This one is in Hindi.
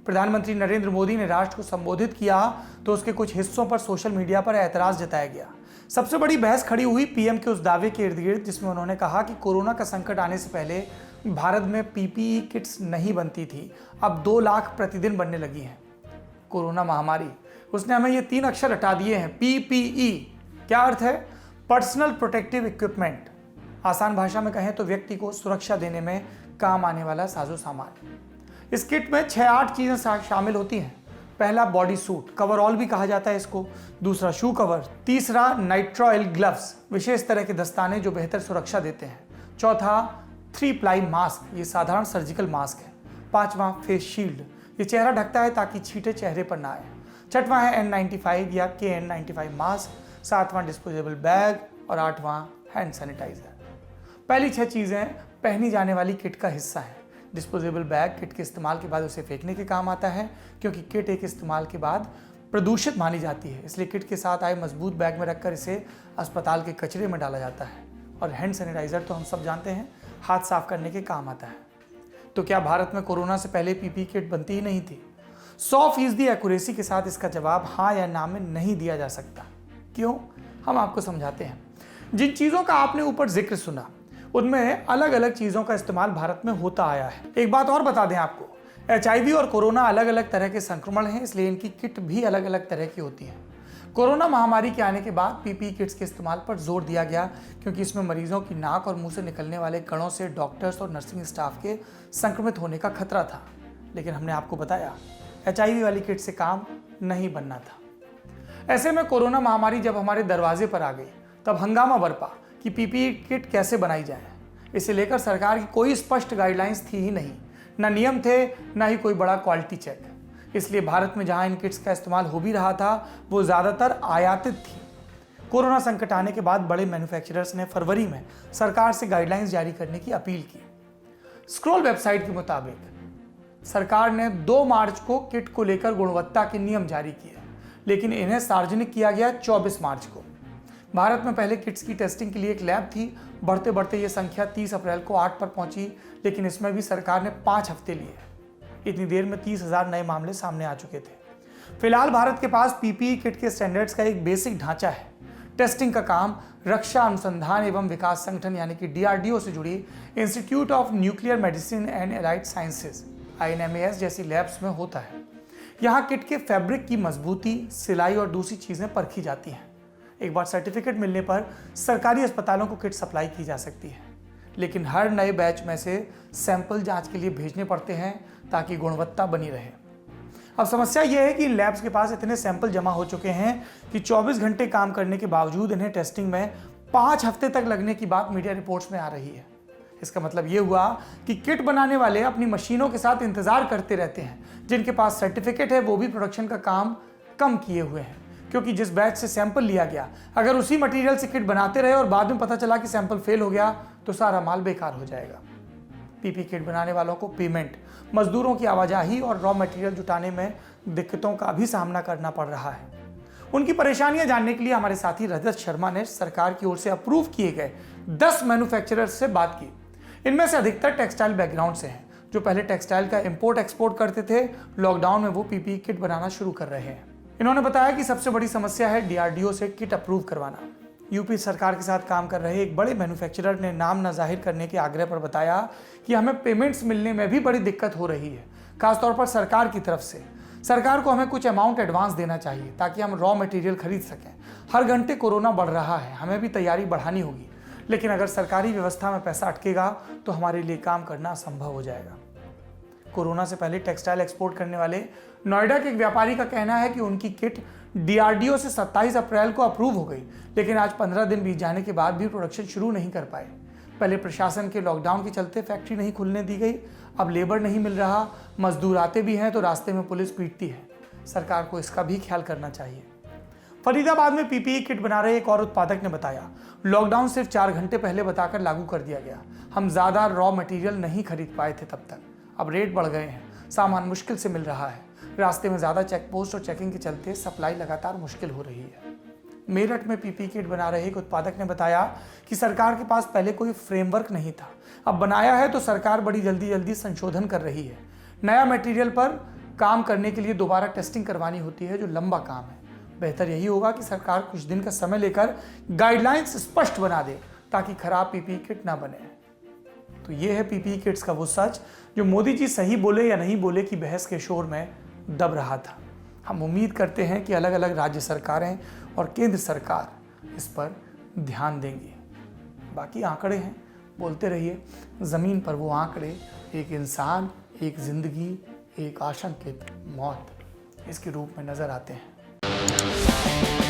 प्रधानमंत्री नरेंद्र मोदी ने राष्ट्र को संबोधित किया तो उसके कुछ हिस्सों पर सोशल मीडिया पर ऐतराज जताया गया। सबसे बड़ी बहस खड़ी हुई पीएम के उस दावे के इर्द गिर्द जिसमें उन्होंने कहा कि कोरोना का संकट आने से पहले भारत में पीपीई किट्स नहीं बनती थी, अब 2 लाख प्रतिदिन बनने लगी हैं। कोरोना महामारी, उसने हमें ये 3 अक्षर हटा दिए हैं। पीपीई क्या अर्थ है? Personal protective equipment. आसान भाषा में कहें तो व्यक्ति को सुरक्षा देने में काम आने वाला साजो सामान। इस किट में 6-8 चीजें शामिल होती हैं। पहला बॉडी सूट, कवरऑल भी कहा जाता है इसको। दूसरा शू कवर। तीसरा नाइट्रोइल ग्लव्स, विशेष तरह के दस्ताने जो बेहतर सुरक्षा देते हैं। चौथा 3 प्लाई मास्क, ये साधारण सर्जिकल मास्क है। 5वां फेस शील्ड, ये चेहरा ढकता है ताकि छींटे चेहरे पर ना आए। 6वां है N95 या KN95 मास्क। 7वां डिस्पोजेबल बैग और 8वां हैंड सैनिटाइजर। पहली 6 चीजें पहनी जाने वाली किट का हिस्सा है। डिस्पोजेबल बैग किट के इस्तेमाल के बाद उसे फेंकने के काम आता है, क्योंकि किट एक इस्तेमाल के बाद प्रदूषित मानी जाती है, इसलिए किट के साथ आए मजबूत बैग में रखकर इसे अस्पताल के कचरे में डाला जाता है। और हैंड सैनिटाइजर तो हम सब जानते हैं, हाथ साफ करने के काम आता है। तो क्या भारत में कोरोना से पहले पीपीई किट बनती ही नहीं थी? 100% एक्यूरेसी के साथ इसका जवाब हाँ या ना में नहीं दिया जा सकता। क्यों? हम आपको समझाते हैं। जिन चीजों का आपने ऊपर जिक्र सुना उनमें अलग अलग चीजों का इस्तेमाल भारत में होता आया है। एक बात और बता दें आपको, HIV और कोरोना अलग अलग तरह के संक्रमण हैं, इसलिए इनकी किट भी अलग अलग तरह की होती है। कोरोना महामारी के आने के बाद पीपीई किट्स के इस्तेमाल पर जोर दिया गया, क्योंकि इसमें मरीजों की नाक और मुंह से निकलने वाले कणों से डॉक्टर्स और नर्सिंग स्टाफ के संक्रमित होने का खतरा था। लेकिन हमने आपको बताया HIV वाली किट से काम नहीं बनना था। ऐसे में कोरोना महामारी जब हमारे दरवाजे पर आ गई तब हंगामा बरपा कि पीपीई किट कैसे बनाई जाए। इसे लेकर सरकार की कोई स्पष्ट गाइडलाइंस थी ही नहीं, ना नियम थे, ना ही कोई बड़ा क्वालिटी चेक। इसलिए भारत में जहां इन किट्स का इस्तेमाल हो भी रहा था वो ज़्यादातर आयातित थी। कोरोना संकट आने के बाद बड़े मैन्युफैक्चरर्स ने फरवरी में सरकार से गाइडलाइंस जारी करने की अपील की। स्क्रॉल वेबसाइट के मुताबिक सरकार ने 2 मार्च को किट को लेकर गुणवत्ता के नियम जारी किए, लेकिन इन्हें सार्वजनिक किया गया 24 मार्च को। भारत में पहले किट्स की टेस्टिंग के लिए एक लैब थी। बढ़ते बढ़ते ये संख्या 30 अप्रैल को 8 पर पहुंची, लेकिन इसमें भी सरकार ने 5 हफ्ते लिए। इतनी देर में 30,000 नए मामले सामने आ चुके थे। फिलहाल भारत के पास पीपीई किट के स्टैंडर्ड्स का एक बेसिक ढांचा है। टेस्टिंग का काम रक्षा अनुसंधान एवं विकास संगठन यानी कि DRDO से जुड़ी institute of nuclear medicine and allied sciences INMAS जैसी लैब्स में होता है। यहाँ किट के फैब्रिक की मजबूती, सिलाई और दूसरी चीजें परखी जाती हैं। एक बार सर्टिफिकेट मिलने पर सरकारी अस्पतालों को किट सप्लाई की जा सकती है, लेकिन हर नए बैच में से सैंपल जांच के लिए भेजने पड़ते हैं ताकि गुणवत्ता बनी रहे। अब समस्या यह है कि इन लैब्स के पास इतने सैंपल जमा हो चुके हैं कि 24 घंटे काम करने के बावजूद इन्हें टेस्टिंग में 5 हफ्ते तक लगने की बात मीडिया रिपोर्ट्स में आ रही है। इसका मतलब ये हुआ कि किट बनाने वाले अपनी मशीनों के साथ इंतजार करते रहते हैं। जिनके पास सर्टिफिकेट है वो भी प्रोडक्शन का काम कम किए हुए हैं, क्योंकि जिस बैच से सैंपल लिया गया अगर उसी मटेरियल से किट बनाते रहे और बाद में पता चला कि सैंपल फेल हो गया तो सारा माल बेकार हो जाएगा। पीपी किट बनाने वालों को पेमेंट, मजदूरों की आवाजाही और रॉ मटेरियल जुटाने में दिक्कतों का भी सामना करना पड़ रहा है। उनकी परेशानियां जानने के लिए हमारे साथी रजत शर्मा ने सरकार की ओर से अप्रूव किए गए 10 मैन्युफैक्चरर्स से बात की। इनमें से अधिकतर टेक्सटाइल बैकग्राउंड से हैं, जो पहले टेक्सटाइल का इंपोर्ट एक्सपोर्ट करते थे। लॉकडाउन में वो पीपीई किट बनाना शुरू कर रहे हैं। इन्होंने बताया कि सबसे बड़ी समस्या है DRDO से किट अप्रूव करवाना। यूपी सरकार के साथ काम कर रहे एक बड़े मैन्युफैक्चरर ने नाम न जाहिर करने के आग्रह पर बताया कि हमें पेमेंट्स मिलने में भी बड़ी दिक्कत हो रही है, खासतौर पर सरकार की तरफ से। सरकार को हमें कुछ अमाउंट एडवांस देना चाहिए ताकि हम रॉ मटेरियल खरीद सकें। हर घंटे कोरोना बढ़ रहा है, हमें भी तैयारी बढ़ानी होगी, लेकिन अगर सरकारी व्यवस्था में पैसा अटकेगा तो हमारे लिए काम करना असंभव हो जाएगा। कोरोना से पहले टेक्सटाइल एक्सपोर्ट करने वाले नोएडा के एक व्यापारी का कहना है कि उनकी किट DRDO से 27 अप्रैल को अप्रूव हो गई, लेकिन आज 15 दिन बीत जाने के बाद भी प्रोडक्शन शुरू नहीं कर पाए। पहले प्रशासन के लॉकडाउन के चलते फैक्ट्री नहीं खुलने दी गई, अब लेबर नहीं मिल रहा, मजदूर आते भी हैं तो रास्ते में पुलिस पीटती है। सरकार को इसका भी ख्याल करना चाहिए। फरीदाबाद में पीपीई किट बना रहे एक और उत्पादक ने बताया, लॉकडाउन सिर्फ 4 घंटे पहले बताकर लागू कर दिया गया। हम ज़्यादा रॉ मटेरियल नहीं खरीद पाए थे तब तक, अब रेट बढ़ गए हैं, सामान मुश्किल से मिल रहा है। रास्ते में ज़्यादा चेक पोस्ट और चेकिंग के चलते सप्लाई लगातार मुश्किल हो रही है। मेरठ में पीपीई किट बना रहे एक उत्पादक ने बताया कि सरकार के पास पहले कोई फ्रेमवर्क नहीं था, अब बनाया है तो सरकार बड़ी जल्दी संशोधन कर रही है। नया मटेरियल पर काम करने के लिए दोबारा टेस्टिंग करवानी होती है, जो लंबा काम है। बेहतर यही होगा कि सरकार कुछ दिन का समय लेकर गाइडलाइंस स्पष्ट बना दे ताकि खराब पीपीई किट ना बने। तो ये है पीपीई किट्स का वो सच जो मोदी जी सही बोले या नहीं बोले की बहस के शोर में दब रहा था। हम उम्मीद करते हैं कि अलग अलग राज्य सरकारें और केंद्र सरकार इस पर ध्यान देंगी। बाकी आंकड़े हैं, बोलते रहिए। ज़मीन पर वो आंकड़े एक इंसान, एक जिंदगी, एक आशंकित मौत इसके रूप में नजर आते हैं।